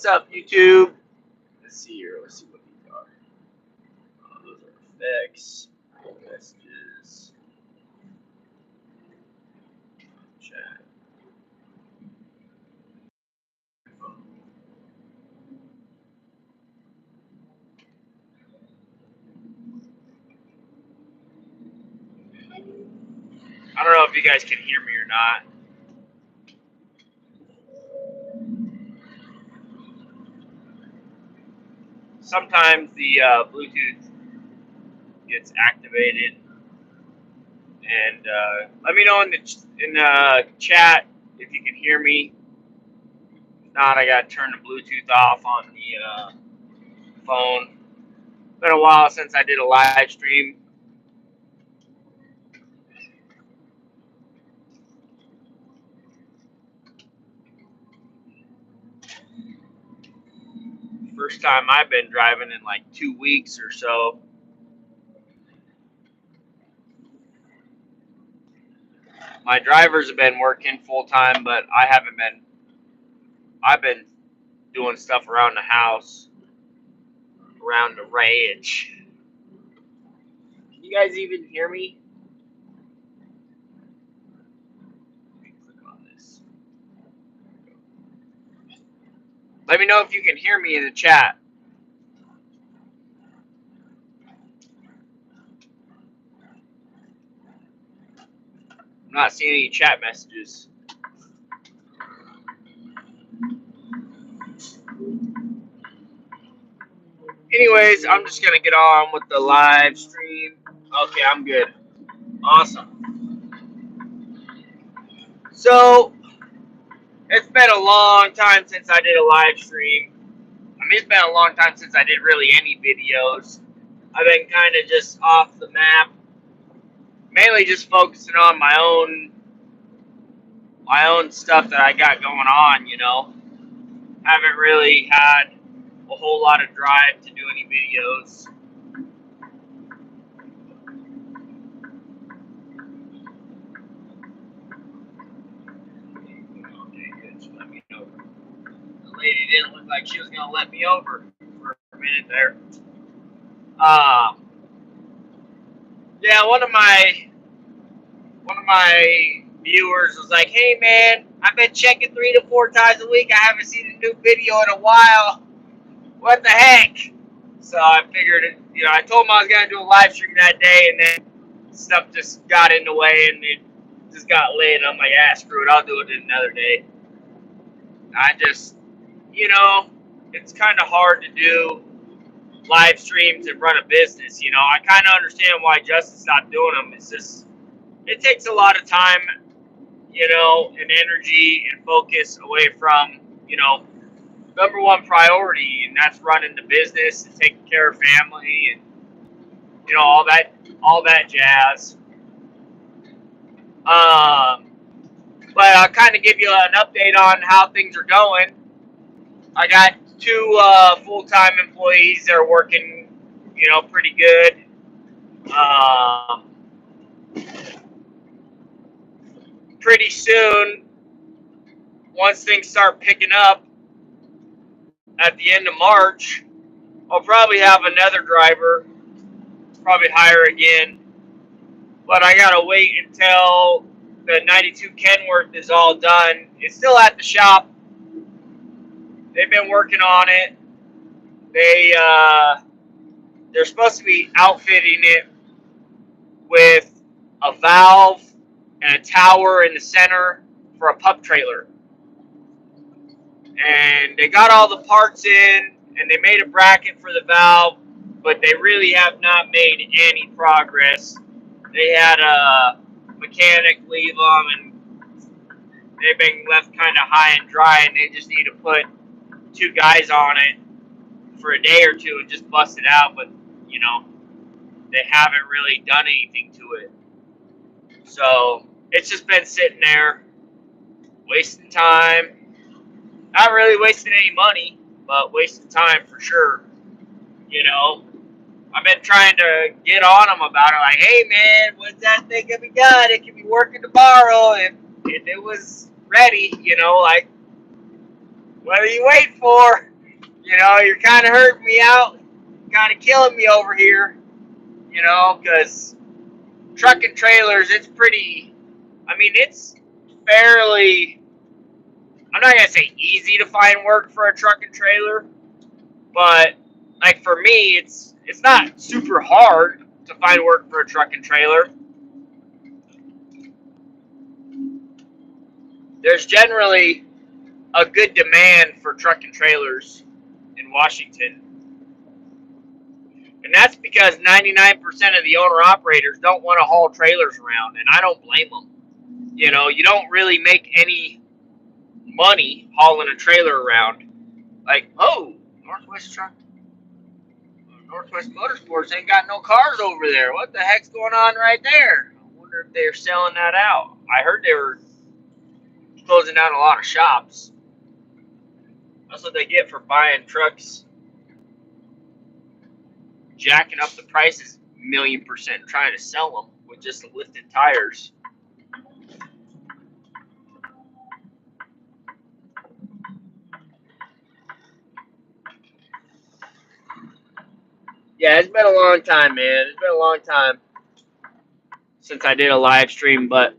What's up, YouTube? Let's see here. Let's see what these are. Those are effects, messages, chat. I don't know if you guys can hear me or not. Sometimes the Bluetooth gets activated, and let me know in the chat if you can hear me. If not, I gotta turn the Bluetooth off on the phone. It's been a while since I did a live stream. First time I've been driving in like 2 weeks or so. My drivers have been working full time, but I haven't been. I've been doing stuff around the house, around the ranch. Can you guys even hear me? Let me click on this. Let me know if you can hear me in the chat. I'm not seeing any chat messages. Anyways, I'm just going to get on with the live stream. Okay, I'm good. Awesome. So, it's been a long time since I did a live stream. I mean, it's been a long time since I did really any videos. I've been kind of just off the map. Mainly just focusing on my own stuff that I got going on, you know. Haven't really had a whole lot of drive to do any videos. Okay, good. So let me know. The lady didn't look like she was gonna let me over for a minute there. Yeah, one of my viewers was like, "Hey man, I've been checking 3 to 4 times a week. I haven't seen a new video in a while. What the heck?" So I figured, you know, I told him I was gonna do a live stream that day, and then stuff just got in the way, and it just got late. And I'm like, "Ah, screw it, I'll do it another day." I just, you know, it's kind of hard to do live streams and run a business. You know, I kind of understand why Justin stopped doing them. It's just, it takes a lot of time, you know, and energy and focus away from, you know, number one priority, and that's running the business and taking care of family and, you know, all that jazz. But I'll kind of give you an update on how things are going. I got 2 full-time employees that are working, you know, pretty good. Pretty soon, once things start picking up at the end of March, I'll probably have another driver, probably hire again. But I gotta wait until the 92 Kenworth is all done. It's still at the shop. They've been working on it. They're supposed to be outfitting it with a valve and a tower in the center for a pup trailer. And they got all the parts in, and they made a bracket for the valve, but they really have not made any progress. They had a mechanic leave them, and they've been left kind of high and dry, and they just need to put 2 guys on it for a day or 2 and just bust it out, but, you know, they haven't really done anything to it. So it's just been sitting there, wasting time. Not really wasting any money, but wasting time for sure. You know, I've been trying to get on them about it, like, "Hey man, what's that thing gonna be done? It can be working tomorrow if it was ready, you know, like, what are you waiting for?" You know, you're kind of hurting me out, kind of killing me over here, you know, because truck and trailers, it's pretty, I mean, it's fairly, I'm not going to say easy to find work for a truck and trailer, but like for me, it's not super hard to find work for a truck and trailer. There's generally a good demand for truck and trailers in Washington. And that's because 99% of the owner-operators don't want to haul trailers around, and I don't blame them. You know, you don't really make any money hauling a trailer around. Like, oh, Northwest Motorsports ain't got no cars over there. What the heck's going on right there? I wonder if they're selling that out. I heard they were closing down a lot of shops. That's what they get for buying trucks, jacking up the prices 1,000,000%, trying to sell them with just lifted tires. Yeah, it's been a long time, man. It's been a long time since I did a live stream, but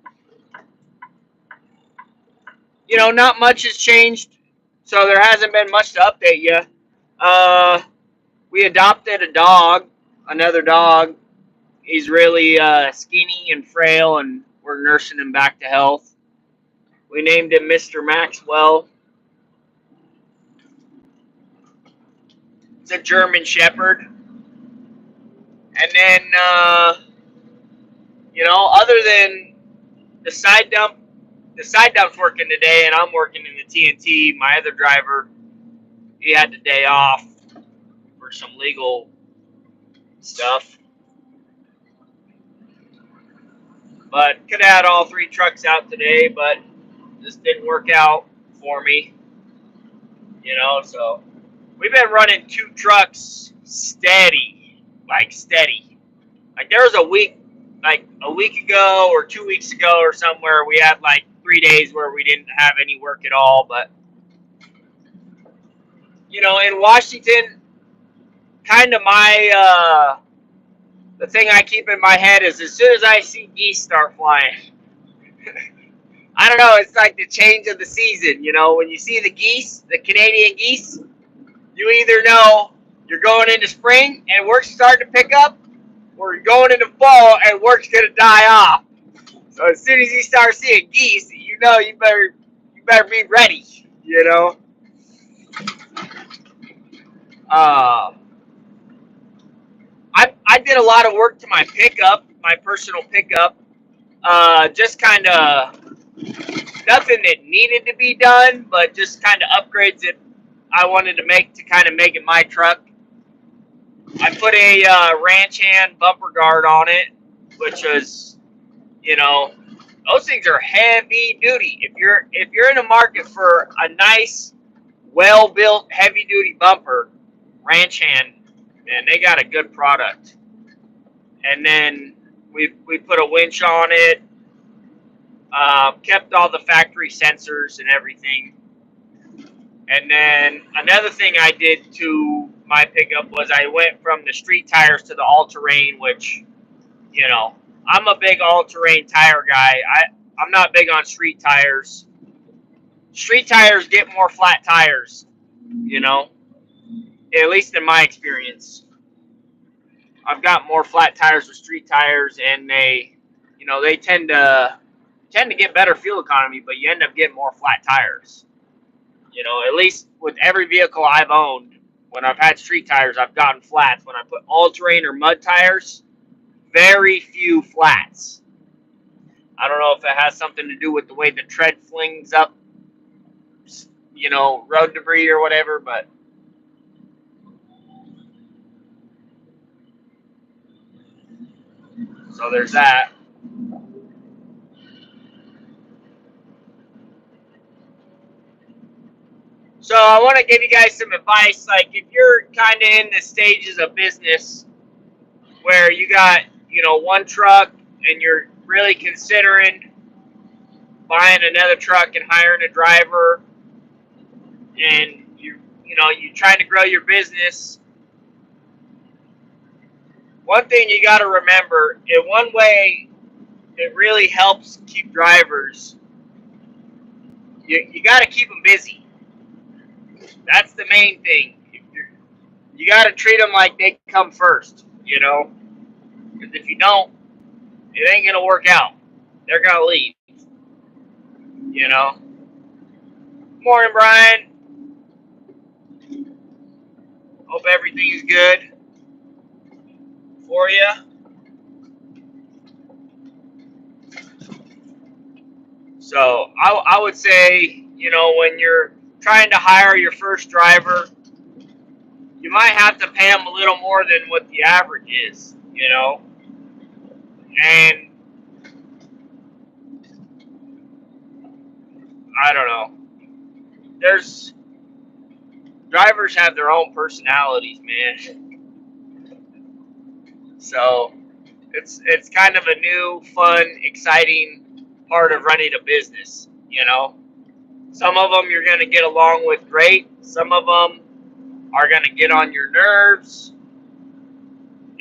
you know, not much has changed, so there hasn't been much to update you. We adopted a dog, another dog. He's really skinny and frail, and we're nursing him back to health. We named him Mr. Maxwell. It's a German Shepherd. And then, you know, other than the side dump's working today, and I'm working in the TNT. My other driver, he had the day off for some legal stuff. But could have had all 3 trucks out today, but this didn't work out for me. You know, so we've been running 2 trucks steady, like steady. Like there was a week ago or 2 weeks ago or somewhere we had like 3 days where we didn't have any work at all. But you know, in Washington, kind of my the thing I keep in my head is as soon as I see geese start flying, I don't know, it's like the change of the season. You know, when you see the geese, the Canadian geese, you either know you're going into spring and work's starting to pick up, or you're going into fall and work's going to die off. So as soon as you start seeing geese, you know you better be ready, you know. I did a lot of work to my pickup, my personal pickup. Just kind of nothing that needed to be done, but just kind of upgrades that I wanted to make to kind of make it my truck. I put a ranch hand bumper guard on it, which was, you know, those things are heavy duty. If you're in the market for a nice, well built, heavy duty bumper, ranch hand, man, they got a good product. And then we put a winch on it, kept all the factory sensors and everything. And then another thing I did to my pickup was I went from the street tires to the all-terrain, which, you know, I'm a big all-terrain tire guy. I'm not big on street tires. Street tires get more flat tires, you know, at least in my experience. I've got more flat tires with street tires, and they, you know, they tend to get better fuel economy, but you end up getting more flat tires. You know, at least with every vehicle I've owned, when I've had street tires, I've gotten flats. When I put all-terrain or mud tires, very few flats. I don't know if it has something to do with the way the tread flings up, you know, road debris or whatever, but so there's that. So I want to give you guys some advice. Like, if you're kind of in the stages of business where you got, you know, 1 truck and you're really considering buying another truck and hiring a driver, and you you're trying to grow your business, one thing you got to remember, in one way, it really helps keep drivers. You got to keep them busy. That's the main thing. You got to treat them like they come first, because if you don't, it ain't going to work out. They're going to leave, you know. Morning, Brian. Hope everything's good for you. So I would say, when you're trying to hire your first driver, you might have to pay them a little more than what the average is, And I don't know. Drivers have their own personalities, man. So it's kind of a new, fun, exciting part of running a business, Some of them you're going to get along with great. Some of them are going to get on your nerves.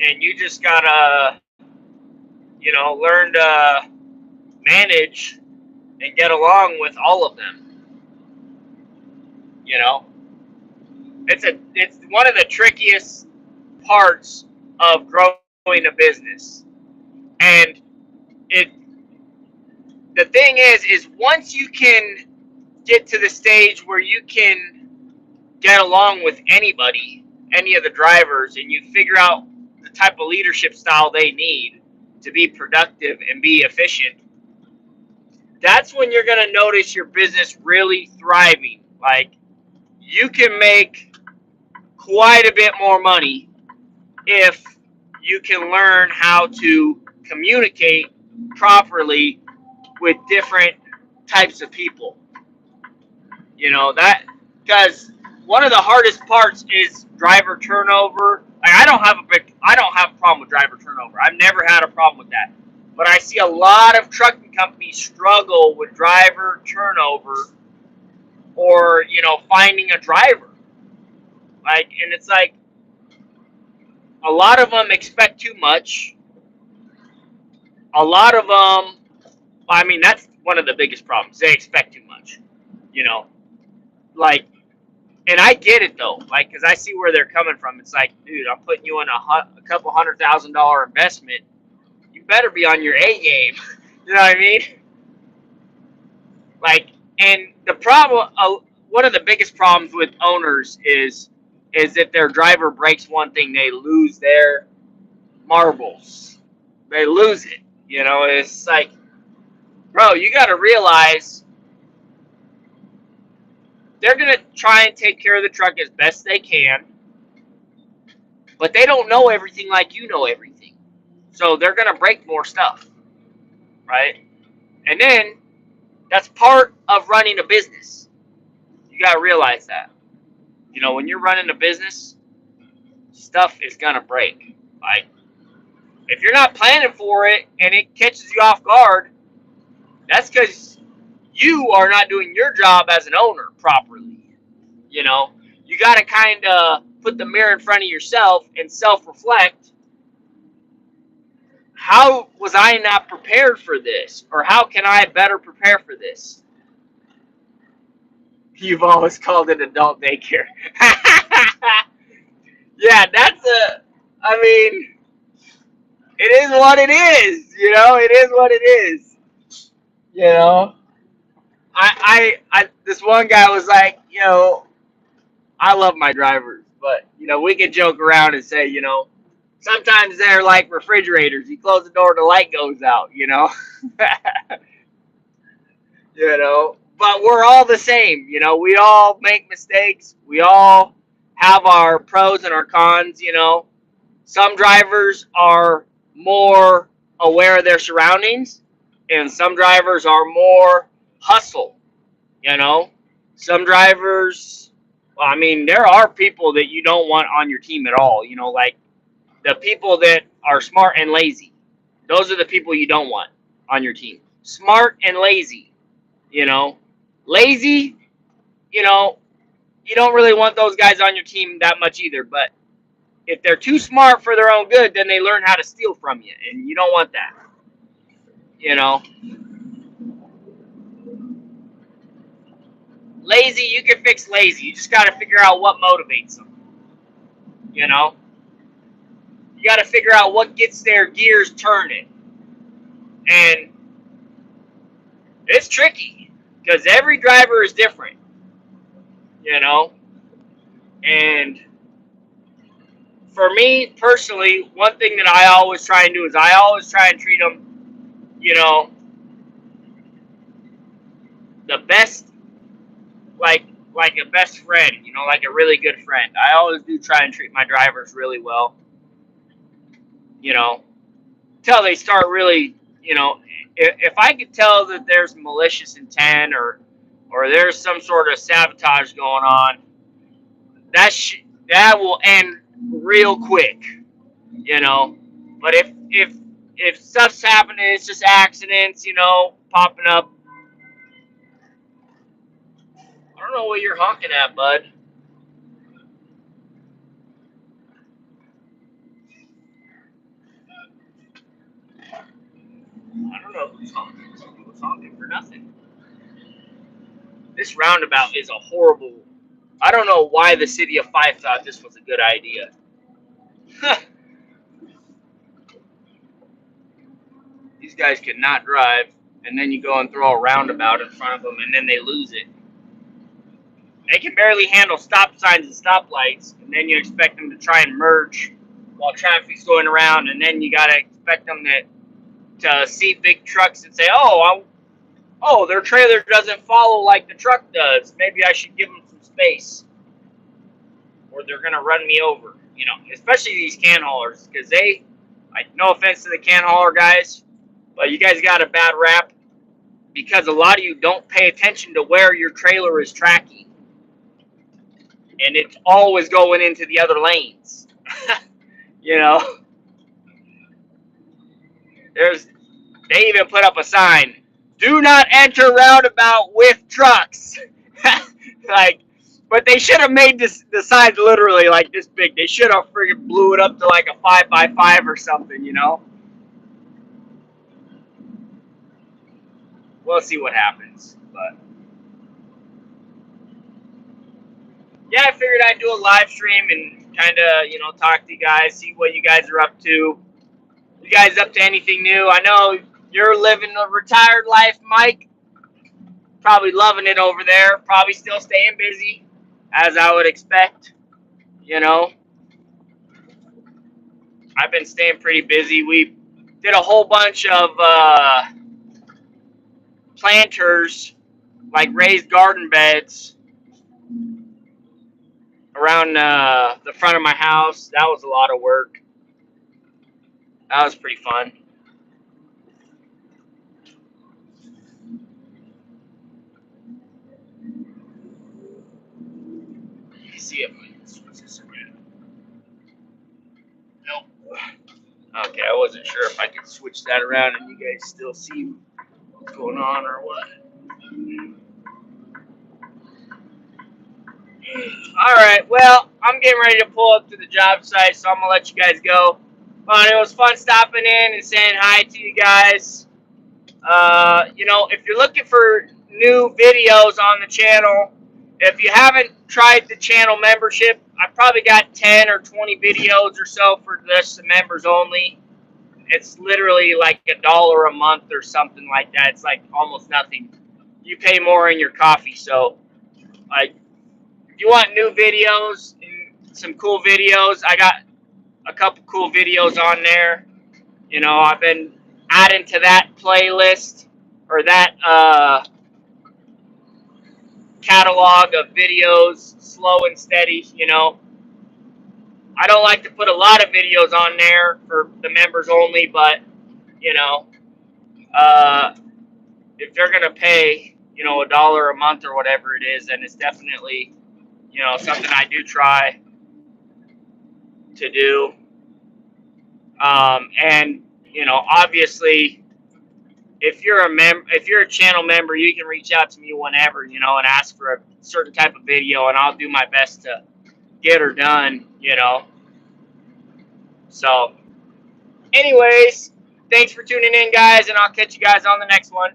And you just got to, learn to manage and get along with all of them. It's one of the trickiest parts of growing a business. And the thing is once you can get to the stage where you can get along with anybody, any of the drivers, and you figure out the type of leadership style they need to be productive and be efficient, that's when you're going to notice your business really thriving. Like, you can make quite a bit more money if you can learn how to communicate properly with different types of people. That, because one of the hardest parts is driver turnover. Like, I don't have a problem with driver turnover. I've never had a problem with that. But I see a lot of trucking companies struggle with driver turnover, or finding a driver. And it's like, a lot of them expect too much. A lot of them, that's one of the biggest problems. They expect too much, and I get it though, because I see where they're coming from. It's like, dude, I'm putting you in a couple $100,000 investment. You better be on your A game. You know what I mean? And the problem, one of the biggest problems with owners is if their driver breaks one thing, they lose their marbles. They lose it. It's like, bro, you got to realize they're going to try and take care of the truck as best they can, but they don't know everything like you know everything. So they're going to break more stuff, right? And then that's part of running a business. You got to realize that. When you're running a business, stuff is going to break. If you're not planning for it and it catches you off guard, that's because you are not doing your job as an owner properly. You got to kind of put the mirror in front of yourself and self-reflect. How was I not prepared for this? Or how can I better prepare for this? You've always called it adult daycare. Yeah, it is what it is. It is what it is. This one guy was like, I love my drivers, but, we could joke around and say, sometimes they're like refrigerators. You close the door, the light goes out, But we're all the same, we all make mistakes. We all have our pros and our cons, Some drivers are more aware of their surroundings, and some drivers are more hustle, Some drivers, there are people that you don't want on your team at all, like the people that are smart and lazy. Those are the people you don't want on your team. Smart and lazy, Lazy, you don't really want those guys on your team that much either. But if they're too smart for their own good, then they learn how to steal from you, and you don't want that. You know, lazy, you can fix lazy. You just got to figure out what motivates them. You know, you got to figure out what gets their gears turning, and it's tricky because every driver is different. You know, and for me personally, one thing that I always try and do is I always try and treat them, you know, the best, like a best friend, you know, like a really good friend. I always do try and treat my drivers really well, you know, until they start really, you know, if I could tell that there's malicious intent or there's some sort of sabotage going on, that will end real quick, you know. But if stuff's happening, it's just accidents, you know, popping up. I don't know what you're honking at, bud. I don't know who's honking. Who's honking for nothing. This roundabout is a horrible. I don't know why the city of Fife thought this was a good idea. These guys could not drive, and then you go and throw a roundabout in front of them, and then they lose it. They can barely handle stop signs and stoplights, and then you expect them to try and merge while traffic's going around, and then you gotta expect them to see big trucks and say, oh, their trailer doesn't follow like the truck does. Maybe I should give them some space, or they're gonna run me over. You know, especially these can haulers, because they, like, no offense to the can hauler guys, but you guys got a bad rap because a lot of you don't pay attention to where your trailer is tracking, and it's always going into the other lanes. You know, they even put up a sign, "Do not enter roundabout with trucks." Like, but they should have made the sign literally like this big. They should have friggin' blew it up to like a 5x5 or something, you know? We'll see what happens, but yeah, I figured I'd do a live stream and kind of, you know, talk to you guys, see what you guys are up to. You guys up to anything new? I know you're living a retired life, Mike. Probably loving it over there. Probably still staying busy, as I would expect. You know, I've been staying pretty busy. We did a whole bunch of planters, like raised garden beds, around the front of my house. That was a lot of work. That was pretty fun. Let me see if I can switch this around. Nope. Okay, I wasn't sure if I could switch that around and you guys still see what's going on or what. Alright, well, I'm getting ready to pull up to the job site, so I'm going to let you guys go. But it was fun stopping in and saying hi to you guys. You know, if you're looking for new videos on the channel, if you haven't tried the channel membership, I've probably got 10 or 20 videos or so for just the members only. It's literally like $1 a month or something like that. It's like almost nothing. You pay more in your coffee, so like, if you want new videos and some cool videos, I got a couple cool videos on there. You know, I've been adding to that playlist or that catalog of videos, slow and steady. You know, I don't like to put a lot of videos on there for the members only, but you know, if they're gonna pay, you know, $1 a month or whatever it is, then it's definitely, you know, something I do try to do. And you know, obviously, if you're a channel member, you can reach out to me whenever, you know, and ask for a certain type of video, and I'll do my best to get her done, you know. So, anyways, thanks for tuning in, guys, and I'll catch you guys on the next one.